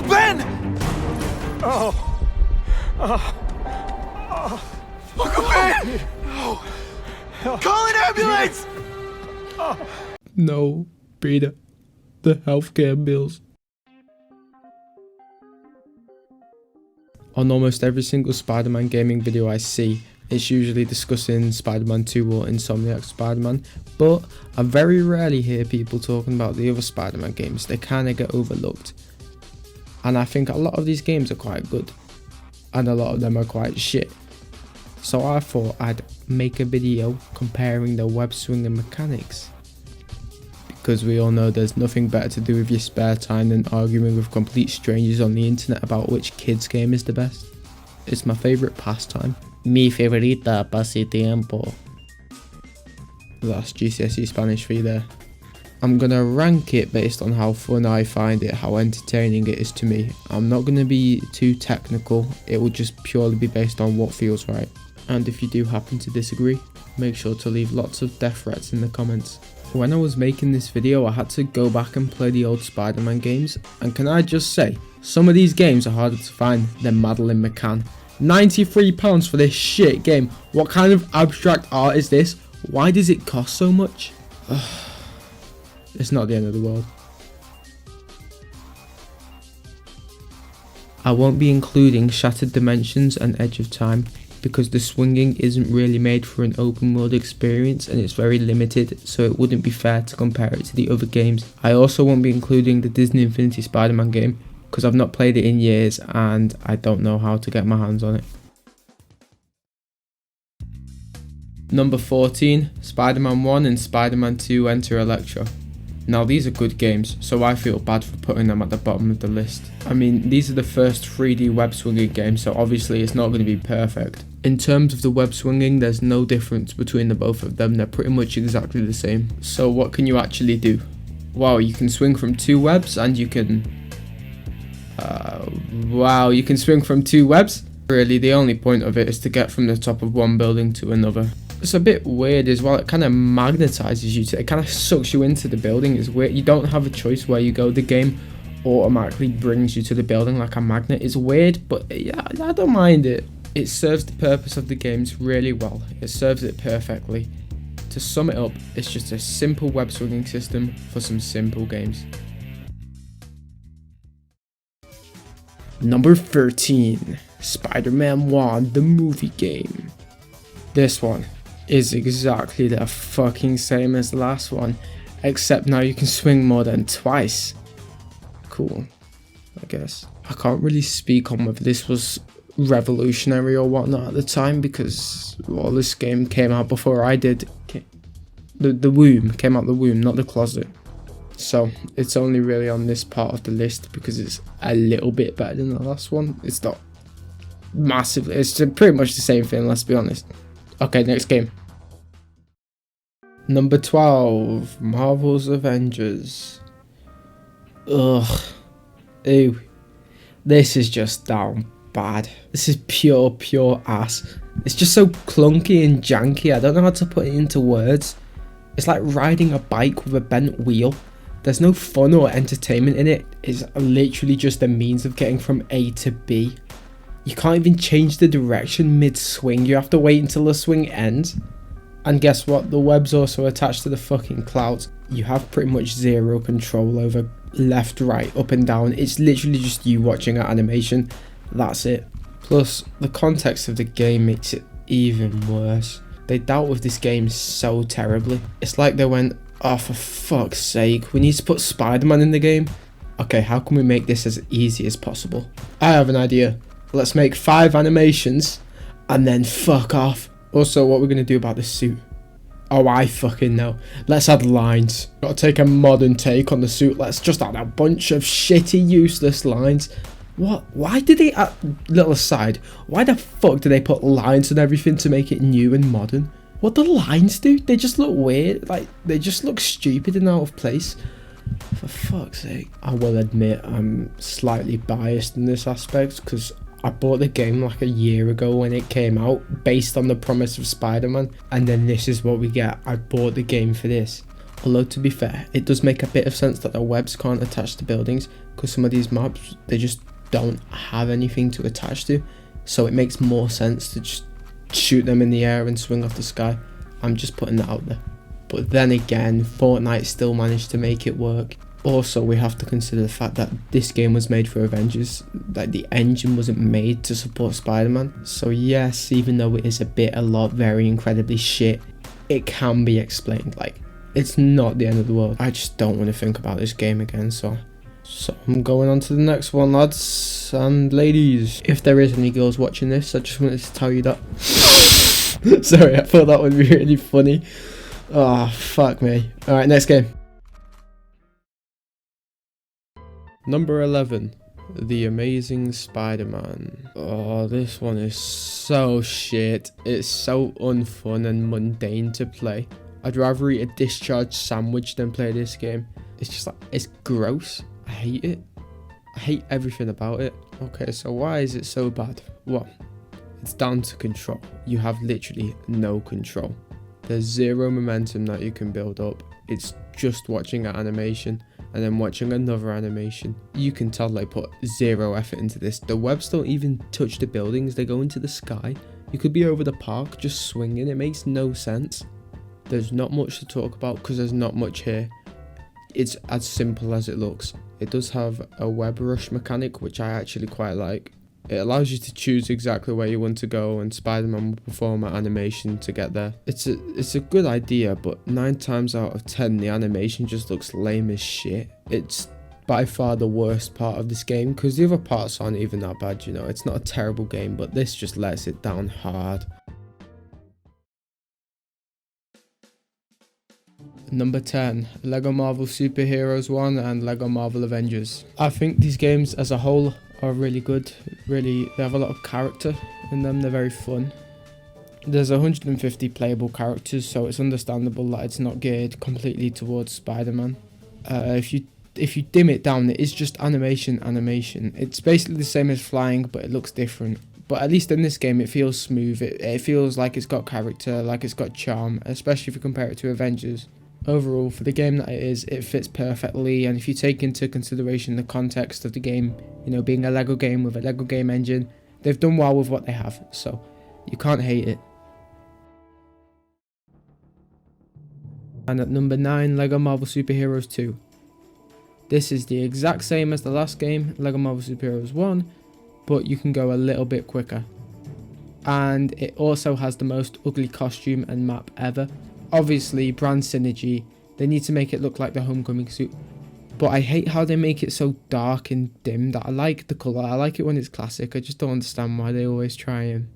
Ben! Uncle Ben! Call an ambulance! No, Peter. The healthcare bills. On almost every single Spider-Man gaming video I see, it's usually discussing Spider-Man 2 or Insomniacs Spider-Man, but I very rarely hear people talking about the other Spider-Man games. They kind of get overlooked. And I think a lot of these games are quite good, and a lot of them are quite shit. So I thought I'd make a video comparing the web swinging mechanics. Because we all know there's nothing better to do with your spare time than arguing with complete strangers on the internet about which kids game is the best. It's my favourite pastime. Mi favorita pasatiempo. That's GCSE Spanish for you there. I'm gonna rank it based on how fun I find it, how entertaining it is to me. I'm not gonna be too technical, it will just purely be based on what feels right. And if you do happen to disagree, make sure to leave lots of death threats in the comments. When I was making this video, I had to go back and play the old Spider-Man games, and can I just say, some of these games are harder to find than Madeleine McCann. £93 for this shit game. What kind of abstract art is this? Why does it cost so much? It's not the end of the world. I won't be including Shattered Dimensions and Edge of Time, because the swinging isn't really made for an open world experience and it's very limited, so it wouldn't be fair to compare it to the other games. I also won't be including the Disney Infinity Spider-Man game, because I've not played it in years and I don't know how to get my hands on it. Number 14, Spider-Man 1 and Spider-Man 2 Enter Electro. Now these are good games, so I feel bad for putting them at the bottom of the list. I mean, these are the first 3D web swinging games, so obviously it's not going to be perfect. In terms of the web swinging, there's no difference between the both of them, they're pretty much exactly the same. So what can you actually do? Wow, you can swing from two webs and you can... you can swing from two webs? Really, the only point of it is to get from the top of one building to another. It's a bit weird as well, it kind of magnetizes you to, it kind of sucks you into the building. It's weird, you don't have a choice where you go, the game automatically brings you to the building like a magnet. It's weird, but yeah, I don't mind it. It serves the purpose of the games really well, it serves it perfectly. To sum it up, it's just a simple web swinging system for some simple games. Number 13, Spider-Man 1, the movie game. This one is exactly the fucking same as the last one, except now you can swing more than twice. Cool, I guess. I can't really speak on whether this was revolutionary or whatnot at the time, because, well, this game came out before I did. The womb came out the womb, not the closet. So it's only really on this part of the list because it's a little bit better than the last one. It's not massively, it's pretty much the same thing, let's be honest. Okay, next game. Number 12, Marvel's Avengers. Ugh. Ew. This is just down bad. This is pure ass. It's just so clunky and janky, I don't know how to put it into words. It's like riding a bike with a bent wheel. There's no fun or entertainment in it. It's literally just a means of getting from A to B. You can't even change the direction mid-swing, you have to wait until the swing ends. And guess what, the web's also attached to the fucking clouds. You have pretty much zero control over left, right, up and down. It's literally just you watching an animation, that's it. Plus, the context of the game makes it even worse. They dealt with this game so terribly. It's like they went, oh for fuck's sake, we need to put Spider-Man in the game. Okay, how can we make this as easy as possible? I have an idea. Let's make 5 animations and then fuck off. Also, what we're going to do about this suit? Oh, I fucking know. Let's add lines. Gotta take a modern take on the suit. Let's just add a bunch of shitty, useless lines. What? Why did they add... Little aside. Why the fuck did they put lines on everything to make it new and modern? What the lines do? They just look weird. Like, they just look stupid and out of place. For fuck's sake. I will admit I'm slightly biased in this aspect because I bought the game like a year ago when it came out based on the promise of Spider-Man, and then this is what we get. I bought the game for this. Although to be fair, it does make a bit of sense that the webs can't attach to buildings, because some of these mobs, they just don't have anything to attach to, so it makes more sense to just shoot them in the air and swing off the sky. I'm just putting that out there. But then again, Fortnite still managed to make it work. Also, we have to consider the fact that this game was made for Avengers, like the engine wasn't made to support Spider-Man. So yes, even though it is a lot, very incredibly shit, it can be explained. Like, it's not the end of the world. I just don't want to think about this game again, so I'm going on to the next one, lads and ladies. If there is any girls watching this, I just wanted to tell you that. Sorry, I thought that would be really funny. Oh, fuck me. Alright, next game. Number 11. The Amazing Spider-Man. Oh, this one is so shit. It's so unfun and mundane to play. I'd rather eat a discharged sandwich than play this game. It's just like, it's gross. I hate it. I hate everything about it. Okay, so why is it so bad? Well, it's down to control. You have literally no control. There's zero momentum that you can build up. It's just watching an animation and then watching another animation. You can tell they put zero effort into this. The webs don't even touch the buildings, they go into the sky. You could be over the park just swinging. It makes no sense. There's not much to talk about because there's not much here. It's as simple as it looks. It does have a web rush mechanic, which I actually quite like. It allows you to choose exactly where you want to go, and Spider-Man will perform an animation to get there. It's a good idea, but 9 times out of 10 the animation just looks lame as shit. It's by far the worst part of this game, because the other parts aren't even that bad, you know. It's not a terrible game, but this just lets it down hard. Number 10, Lego Marvel Superheroes 1 and Lego Marvel Avengers. I think these games as a whole are really good. Really, they have a lot of character in them. They're very fun. There's 150 playable characters, so it's understandable that it's not geared completely towards Spider-Man. If you dim it down, it is just animation. It's basically the same as flying, but it looks different. But at least in this game, it feels smooth. It feels like it's got character, like it's got charm, especially if you compare it to Avengers. Overall, for the game that it is, it fits perfectly, and if you take into consideration the context of the game, you know, being a Lego game with a Lego game engine, they've done well with what they have, so you can't hate it. And at number 9, Lego Marvel Superheroes 2. This is the exact same as the last game, Lego Marvel Superheroes 1, but you can go a little bit quicker. And it also has the most ugly costume and map ever. Obviously, brand synergy, they need to make it look like the Homecoming suit. But I hate how they make it so dark and dim. That I like the colour, I like it when it's classic. I just don't understand why they always try and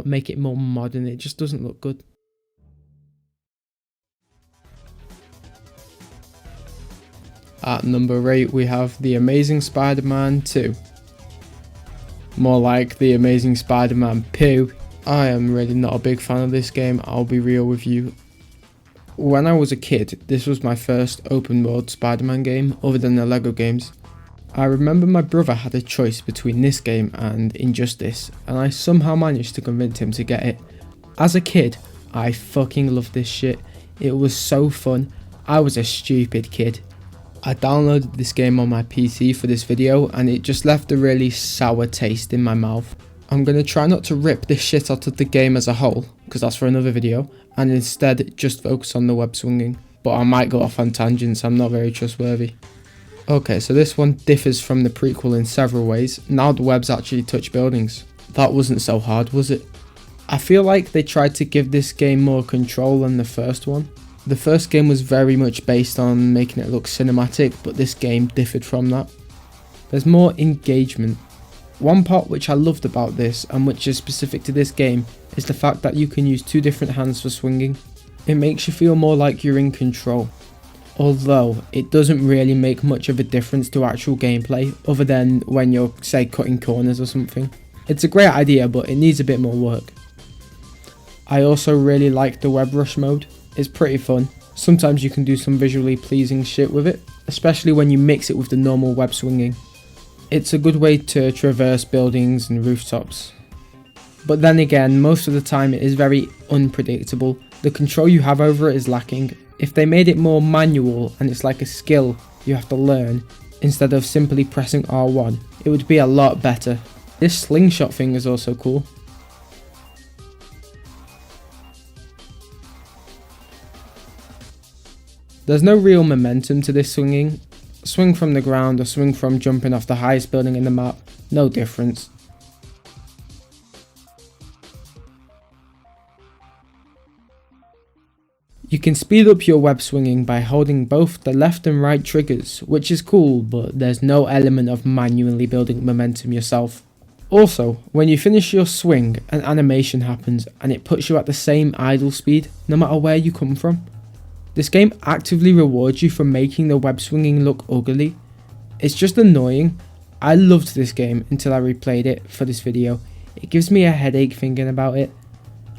make it more modern. It just doesn't look good. At number 8, we have The Amazing Spider-Man 2. More like The Amazing Spider-Man Poo. I am really not a big fan of this game, I'll be real with you. When I was a kid, this was my first open world Spider-Man game other than the Lego games. I remember my brother had a choice between this game and Injustice, and I somehow managed to convince him to get it. As a kid, I fucking loved this shit. It was so fun. I was a stupid kid. I downloaded this game on my PC for this video, and it just left a really sour taste in my mouth. I'm going to try not to rip this shit out of the game as a whole, because that's for another video, and instead just focus on the web swinging. But I might go off on tangents, I'm not very trustworthy. Okay, so this one differs from the prequel in several ways. Now the webs actually touch buildings. That wasn't so hard, was it? I feel like they tried to give this game more control than the first one. The first game was very much based on making it look cinematic, but this game differed from that. There's more engagement. One part which I loved about this, and which is specific to this game, is the fact that you can use 2 different hands for swinging. It makes you feel more like you're in control. Although, it doesn't really make much of a difference to actual gameplay, other than when you're, say, cutting corners or something. It's a great idea, but it needs a bit more work. I also really like the web rush mode. It's pretty fun. Sometimes you can do some visually pleasing shit with it, especially when you mix it with the normal web swinging. It's a good way to traverse buildings and rooftops. But then again, most of the time it is very unpredictable. The control you have over it is lacking. If they made it more manual and it's like a skill you have to learn instead of simply pressing R1, it would be a lot better. This slingshot thing is also cool. There's no real momentum to this swinging. Swing from the ground or swing from jumping off the highest building in the map, no difference. You can speed up your web swinging by holding both the left and right triggers, which is cool, but there's no element of manually building momentum yourself. Also, when you finish your swing, an animation happens and it puts you at the same idle speed no matter where you come from. This game actively rewards you for making the web swinging look ugly. It's just annoying. I loved this game until I replayed it for this video. It gives me a headache thinking about it.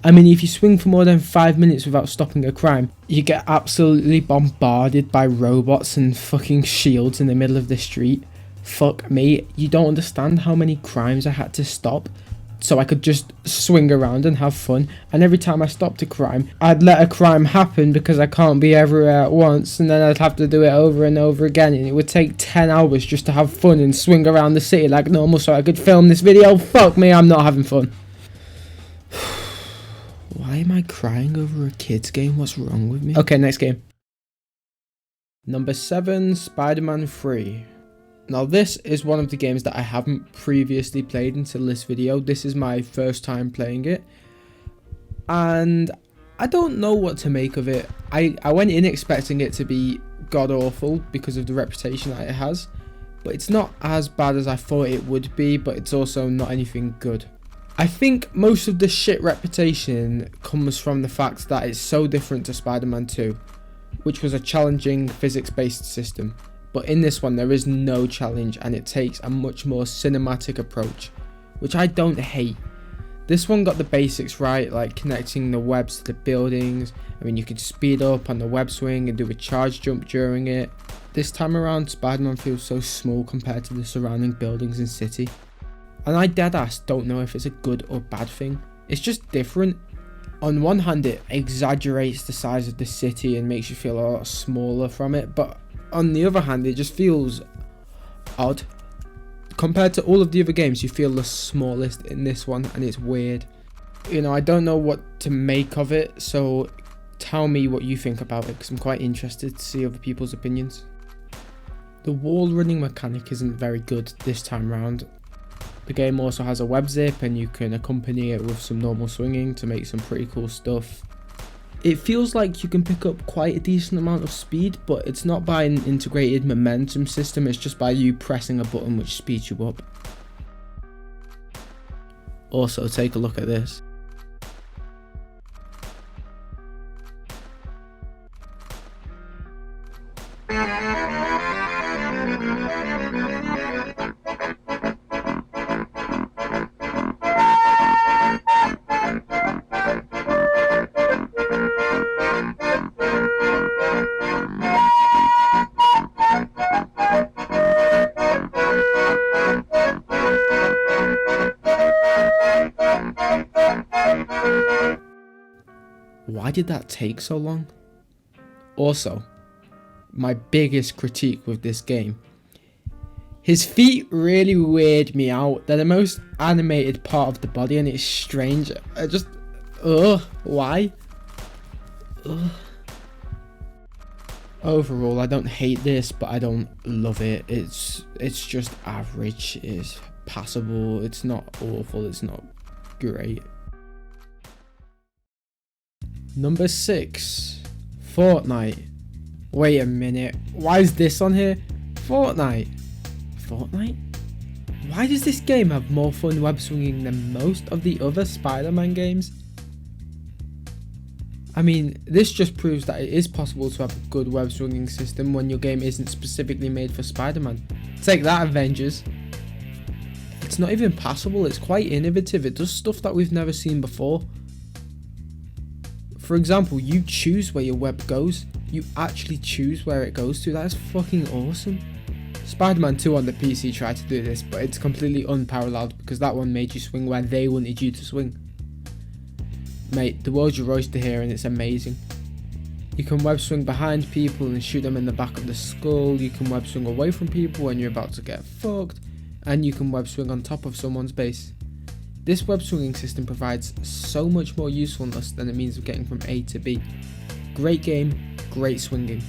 I mean, if you swing for more than 5 minutes without stopping a crime, you get absolutely bombarded by robots and fucking shields in the middle of the street. Fuck me, you don't understand how many crimes I had to stop so I could just swing around and have fun. And every time I stopped a crime, I'd let a crime happen because I can't be everywhere at once, and then I'd have to do it over and over again, and it would take 10 hours just to have fun and swing around the city like normal so I could film this video. Fuck me, I'm not having fun. Why am I crying over a kid's game? What's wrong with me? Okay, next game. Number 7, Spider-Man 3. Now this is one of the games that I haven't previously played until this video. This is my first time playing it. And I don't know what to make of it. I went in expecting it to be god-awful because of the reputation that it has. But it's not as bad as I thought it would be, but it's also not anything good. I think most of the shit reputation comes from the fact that it's so different to Spider-Man 2, which was a challenging physics-based system. But in this one there is no challenge and it takes a much more cinematic approach, which I don't hate. This one got the basics right, like connecting the webs to the buildings. I mean, you could speed up on the web swing and do a charge jump during it. This time around, Spider-Man feels so small compared to the surrounding buildings and city. And I deadass don't know if it's a good or bad thing. It's just different. On one hand, it exaggerates the size of the city and makes you feel a lot smaller from it, but on the other hand, it just feels odd. Compared to all of the other games, you feel the smallest in this one, and it's weird. You know, I don't know what to make of it, so tell me what you think about it, because I'm quite interested to see other people's opinions. The wall running mechanic isn't very good this time round. The game also has a web zip and you can accompany it with some normal swinging to make some pretty cool stuff. It feels like you can pick up quite a decent amount of speed, but it's not by an integrated momentum system, it's just by you pressing a button which speeds you up. Also, take a look at this. Why did that take so long? Also, my biggest critique with this game. His feet really weird me out. They're the most animated part of the body and it's strange. I just... why? Ugh. Overall, I don't hate this, but I don't love it. It's just average. It's passable. It's not awful. It's not great. Number 6, Fortnite. Wait a minute, why is this on here? Fortnite? Why does this game have more fun web swinging than most of the other Spider-Man games? I mean, this just proves that it is possible to have a good web swinging system when your game isn't specifically made for Spider-Man. Take that, Avengers. It's not even passable, it's quite innovative, it does stuff that we've never seen before. For example, you choose where your web goes. You actually choose where it goes to. That is fucking awesome. Spider-Man 2 on the PC tried to do this, but it's completely unparalleled because that one made you swing where they wanted you to swing. Mate, the world's your oyster here and it's amazing. You can web swing behind people and shoot them in the back of the skull. You can web swing away from people when you're about to get fucked. And you can web swing on top of someone's base. This web swinging system provides so much more usefulness than it means of getting from A to B. Great game, great swinging.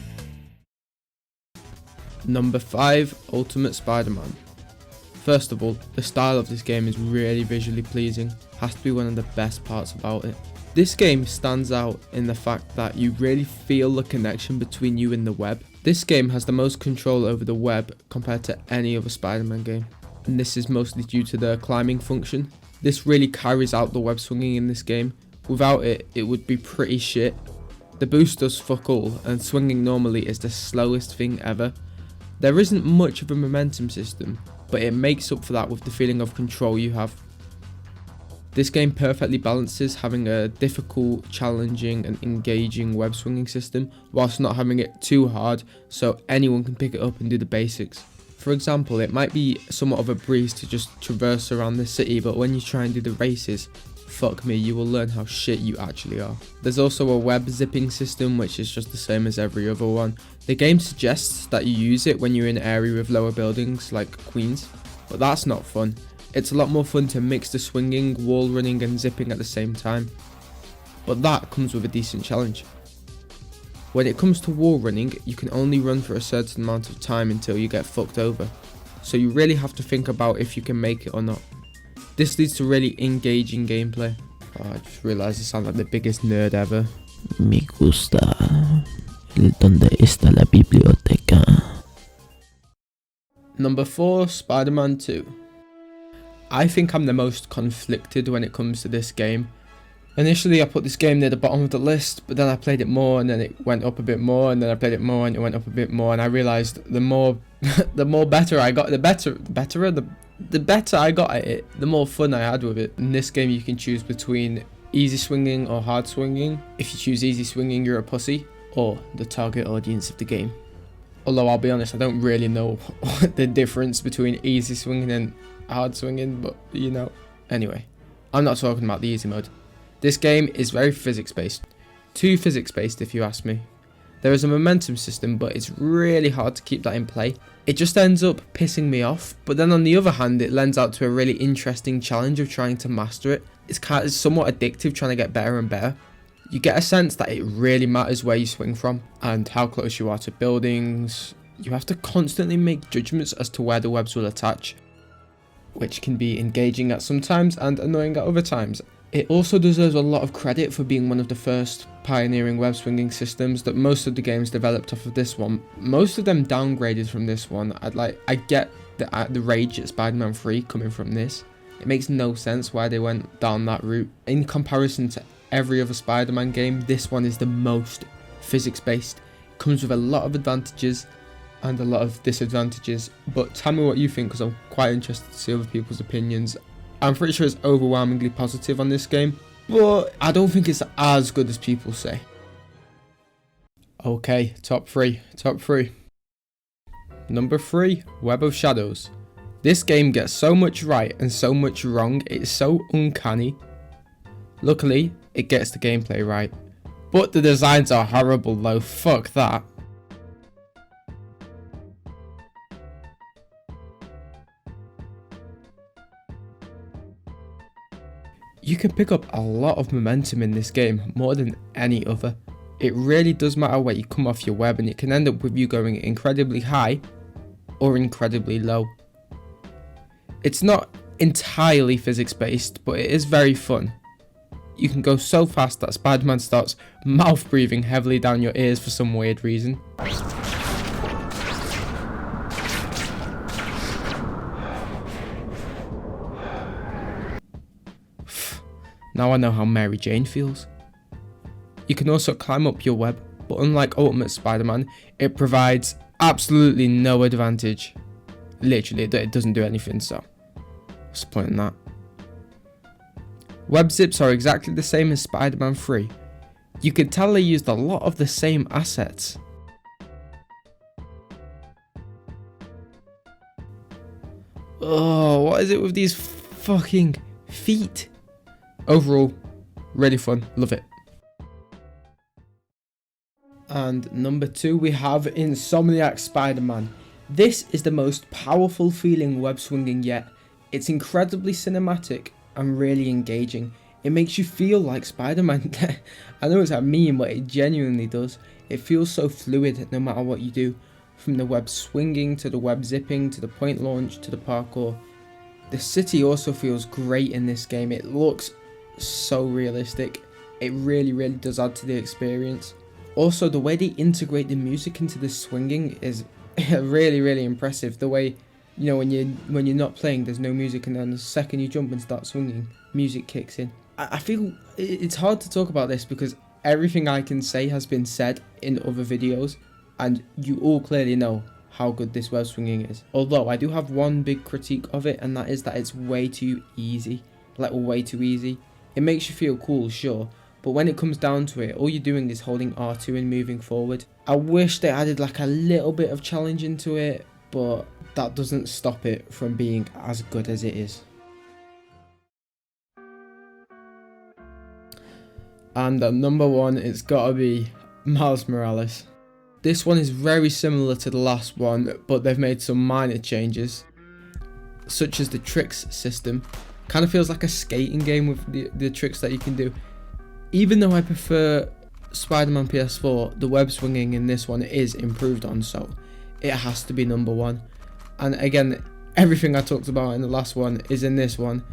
Number 5, Ultimate Spider-Man. First of all, the style of this game is really visually pleasing, has to be one of the best parts about it. This game stands out in the fact that you really feel the connection between you and the web. This game has the most control over the web compared to any other Spider-Man game, and this is mostly due to the climbing function. This really carries out the web swinging in this game. Without it, it would be pretty shit. The boost does fuck all, and swinging normally is the slowest thing ever. There isn't much of a momentum system, but it makes up for that with the feeling of control you have. This game perfectly balances having a difficult, challenging and engaging web swinging system whilst not having it too hard so anyone can pick it up and do the basics. For example, it might be somewhat of a breeze to just traverse around the city, but when you try and do the races, fuck me, you will learn how shit you actually are. There's also a web zipping system which is just the same as every other one. The game suggests that you use it when you're in an area with lower buildings like Queens, but that's not fun. It's a lot more fun to mix the swinging, wall running and zipping at the same time. But that comes with a decent challenge. When it comes to wall running, you can only run for a certain amount of time until you get fucked over. So you really have to think about if you can make it or not. This leads to really engaging gameplay. Oh, I just realised I sound like the biggest nerd ever. Me gusta el donde está la biblioteca. Number 4, Spider-Man 2. I think I'm the most conflicted when it comes to this game. Initially I put this game near the bottom of the list, but then I played it more and then it went up a bit more, and then I played it more and it went up a bit more, and I realised the more better I got, the better I got at it, the more fun I had with it. In this game you can choose between easy swinging or hard swinging. If you choose easy swinging, you're a pussy, or the target audience of the game. Although I'll be honest, I don't really know the difference between easy swinging and hard swinging, but you know. Anyway, I'm not talking about the easy mode. This game is very physics based. Too physics based if you ask me. There is a momentum system, but it's really hard to keep that in play. It just ends up pissing me off, but then on the other hand it lends out to a really interesting challenge of trying to master it. It's somewhat addictive trying to get better and better. You get a sense that it really matters where you swing from and how close you are to buildings. You have to constantly make judgments as to where the webs will attach, which can be engaging at some times and annoying at other times. It also deserves a lot of credit for being one of the first pioneering web swinging systems that most of the games developed off of this one. Most of them downgraded from this one. I get the rage at Spider-Man 3 coming from this. It makes no sense why they went down that route. In comparison to every other Spider-Man game, this one is the most physics based. It comes with a lot of advantages and a lot of disadvantages, but tell me what you think, because I'm quite interested to see other people's opinions. I'm pretty sure it's overwhelmingly positive on this game, but I don't think it's as good as people say. Okay, top three. Number 3, Web of Shadows. This game gets so much right and so much wrong, it's so uncanny. Luckily, it gets the gameplay right, but the designs are horrible though, fuck that. You can pick up a lot of momentum in this game, more than any other. It really does matter where you come off your web, and it can end up with you going incredibly high or incredibly low. It's not entirely physics based, but it is very fun. You can go so fast that Spider-Man starts mouth breathing heavily down your ears for some weird reason. Now I know how Mary Jane feels. You can also climb up your web, but unlike Ultimate Spider-Man, it provides absolutely no advantage. Literally, it doesn't do anything, so what's the point in that? Web zips are exactly the same as Spider-Man 3. You can tell they used a lot of the same assets. Oh, what is it with these fucking feet? Overall, really fun, love it. And number 2 we have Insomniacs Spider-Man. This is the most powerful feeling web swinging yet. It's incredibly cinematic and really engaging. It makes you feel like Spider-Man. I know it's a meme, but it genuinely does. It feels so fluid no matter what you do. From the web swinging, to the web zipping, to the point launch, to the parkour. The city also feels great in this game. It looks so realistic. It really does add to the experience. Also, the way they integrate the music into the swinging is really impressive. The way, you know, when you're not playing, there's no music, and then the second you jump and start swinging, music kicks in. I feel it's hard to talk about this because everything I can say has been said in other videos, and you all clearly know how good this web swinging is. Although I do have one big critique of it, and that is that it's way too easy. Like, way too easy. It makes you feel cool, sure, but when it comes down to it, all you're doing is holding R2 and moving forward. I wish they added like a little bit of challenge into it, but that doesn't stop it from being as good as it is. And at number 1, it's gotta be Miles Morales. This one is very similar to the last one, but they've made some minor changes, such as the tricks system. Kind of feels like a skating game with the tricks that you can do. Even though I prefer Spider-Man PS4, the web swinging in this one is improved on, so it has to be number 1. And again, everything I talked about in the last one is in this one,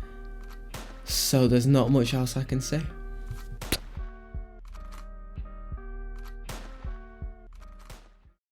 so there's not much else I can say.